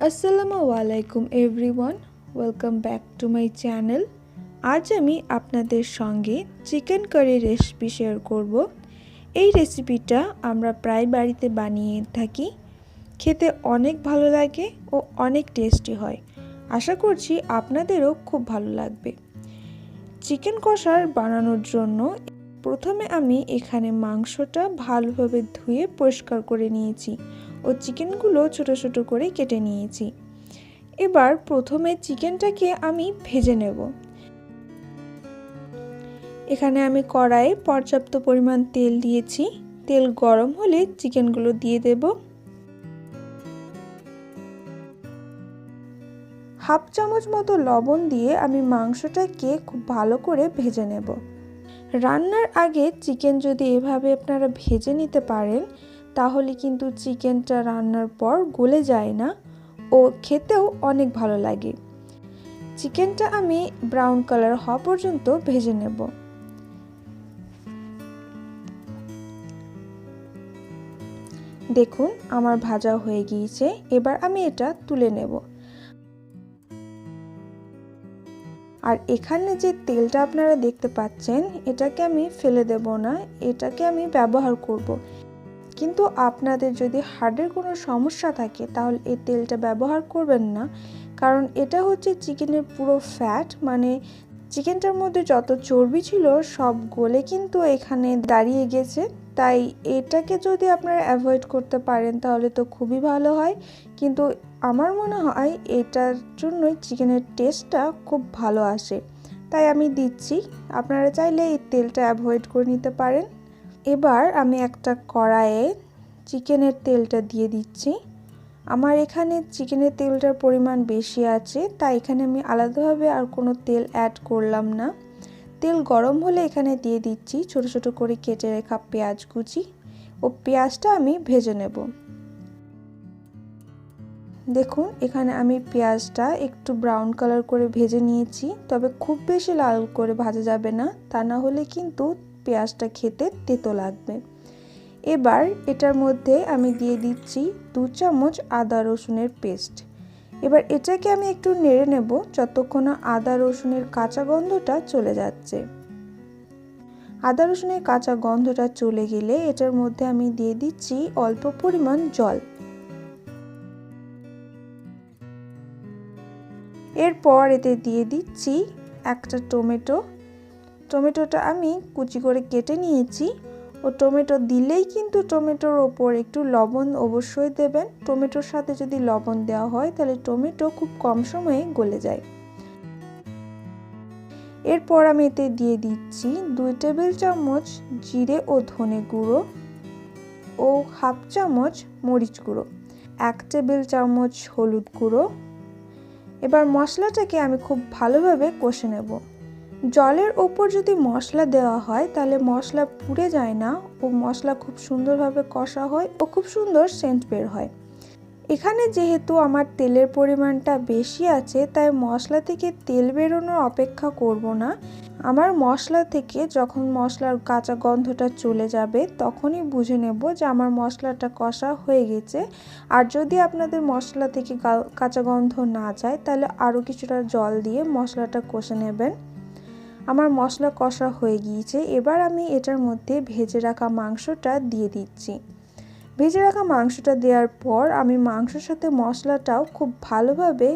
আসসালামু আলাইকুম everyone, welcome back to my channel. আজ আমি আপনাদের সঙ্গে চিকেন কারি রেসিপি শেয়ার করব। এই রেসিপিটা আমরা প্রায় বাড়িতে বানিয়ে থাকি, খেতে অনেক ভালো লাগে ও অনেক টেস্টি হয়। আশা করছি আপনাদেরও খুব ভালো লাগবে। চিকেন কষার বানানোর জন্য প্রথমে আমি এখানে মাংসটা ভালোভাবে ধুয়ে পরিষ্কার করে নিয়েছি ও চিকেনগুলো ছোট ছোট করে কেটে নিয়েছি। এবার প্রথমে চিকেনটাকে আমি ভেজে নেব। এখানে আমি কড়াইয়ে পর্যাপ্ত পরিমাণ তেল দিয়েছি। তেল গরম হলে চিকেনগুলো দিয়ে দেব। হাফ চামচ মতো লবণ দিয়ে আমি মাংসটাকে খুব ভালো করে ভেজে নেব। রান্নার আগে চিকেন যদি এভাবে আপনারা ভেজে নিতে পারেন তাহলে কিন্তু চিকেনটা রান্নার পর গলে যায় না ও খেতেও অনেক ভালো লাগে। চিকেনটা আমি ব্রাউন কালার হওয়া পর্যন্ত ভেজে নেব। দেখুন আমার ভাজা হয়ে গিয়েছে। এবার আমি এটা তুলে নেব। আর এখানে যে তেলটা আপনারা দেখতে পাচ্ছেন এটাকে আমি ফেলে দেব না, এটাকে আমি ব্যবহার করব। কিন্তু আপনাদের যদি হার্টের কোনো সমস্যা থাকে তাহলে এই তেলটা ব্যবহার করবেন না, কারণ এটা হচ্ছে চিকেনের পুরো ফ্যাট, মানে চিকেনটার মধ্যে যত চর্বি ছিল সব গলে কিন্তু এখানে দাঁড়িয়ে গেছে। তাই এটাকে যদি আপনারা অ্যাভয়েড করতে পারেন তাহলে তো খুবই ভালো হয়, কিন্তু আমার মনে হয় এটার জন্যই চিকেনের টেস্টটা খুব ভালো আসে, তাই আমি দিচ্ছি। আপনারা চাইলে এই তেলটা অ্যাভয়েড করে নিতে পারেন। এবার আমি একটা কড়াইয়ে চিকেনের তেলটা দিয়ে দিচ্ছি। আমার এখানে চিকেনের তেলটার পরিমাণ বেশি আছে, তাই এখানে আমি আলাদাভাবে আর কোনো তেল অ্যাড করলাম না। তেল গরম হলে এখানে দিয়ে দিচ্ছি ছোট ছোট করে কেটে রাখা পেঁয়াজ কুচি ও পেঁয়াজটা আমি ভেজে নেব। দেখুন এখানে আমি পেঁয়াজটা একটু ব্রাউন কালার করে ভেজে নিয়েছি, তবে খুব বেশি লাল করে ভাজা যাবে না, তা না হলে কিন্তু পেঁয়াজটা খেতে তেতো লাগবে। এবার এটার মধ্যে আমি দিয়ে দিচ্ছি 2 চামচ আদা রসুনের পেস্ট। এবার এটাকে আমি একটু নেড়ে নেব যতক্ষণ না আদা রসুনের কাঁচা গন্ধটা চলে যাচ্ছে। আদা রসুনের কাঁচা গন্ধটা চলে গেলে এটার মধ্যে আমি দিয়ে দিচ্ছি অল্প পরিমাণ জল। এরপর এতে দিয়ে দিচ্ছি একটা টমেটোটা আমি কুচি করে কেটে নিয়েছি ও টমেটো দিলেই কিন্তু টমেটোর ওপর একটু লবণ অবশ্যই দেবেন। টমেটোর সাথে যদি লবণ দেওয়া হয় তাহলে টমেটো খুব কম সময়ে গলে যায়। এরপর আমি এতে দিয়ে দিচ্ছি 2 টেবিল চামচ জিরে ও ধনে গুঁড়ো ও হাফ চামচ মরিচ গুঁড়ো, 1 টেবিল চামচ হলুদ গুঁড়ো। এবার মশলাটাকে আমি খুব ভালোভাবে কষে নেব। জলের ওপর যদি মশলা দেওয়া হয় তাহলে মশলা পুড়ে যায় না ও মশলা খুব সুন্দরভাবে কষা হয় ও খুব সুন্দর সেন্ট বের হয়। এখানে যেহেতু আমার তেলের পরিমাণটা বেশি আছে তাই মশলা থেকে তেল বেরোনোর অপেক্ষা করব না। আমার মশলা থেকে যখন মশলার কাঁচা গন্ধটা চলে যাবে তখনই বুঝে নেব যে আমার মশলাটা কষা হয়ে গেছে। আর যদি আপনাদের মশলা থেকে কাঁচা গন্ধ না যায় তাহলে আরও কিছুটা জল দিয়ে মশলাটা কষে নেবেন। আমার মশলা কষা হয়ে গিয়েছে। এবার আমি এটার মধ্যে ভেজে রাখা মাংসটা দিয়ে দিচ্ছি। ভেজে রাখা মাংসটা দেওয়ার পর আমি মাংসের সাথে মশলাটাও খুব ভালোভাবে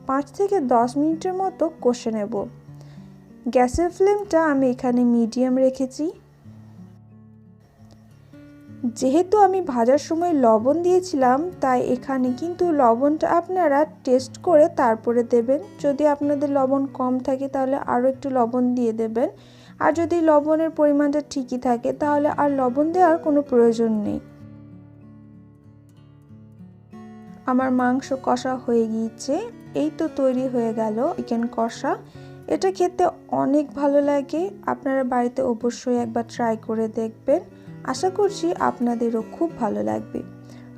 5 থেকে 10 মিনিটের মতো কষে নেব। গ্যাসের ফ্লেমটা আমি এখানে মিডিয়াম রেখেছি। যেহেতু আমি ভাজার সময় লবণ দিয়েছিলাম তাই এখানে কিন্তু লবণটা আপনারা টেস্ট করে তারপরে দেবেন। যদি আপনাদের লবণ কম থাকে তাহলে আরও একটু লবণ দিয়ে দেবেন, আর যদি লবণের পরিমাণটা ঠিকই থাকে তাহলে আর লবণ দেওয়ার কোনো প্রয়োজন নেই। আমার মাংস কষা হয়ে গিয়েছে। এই তো তৈরি হয়ে গেল চিকেন কষা। এটা খেতে অনেক ভালো লাগে। আপনারা বাড়িতে অবশ্যই একবার ট্রাই করে দেখবেন। আশা করছি আপনাদেরও খুব ভালো লাগবে।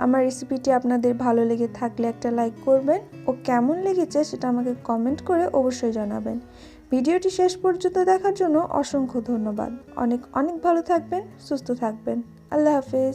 আমার রেসিপিটি আপনাদের ভালো লেগে থাকলে একটা লাইক করবেন ও কেমন লেগেছে সেটা আমাকে কমেন্ট করে অবশ্যই জানাবেন। ভিডিওটি শেষ পর্যন্ত দেখার জন্য অসংখ্য ধন্যবাদ। অনেক অনেক ভালো থাকবেন, সুস্থ থাকবেন। আল্লাহ হাফেজ।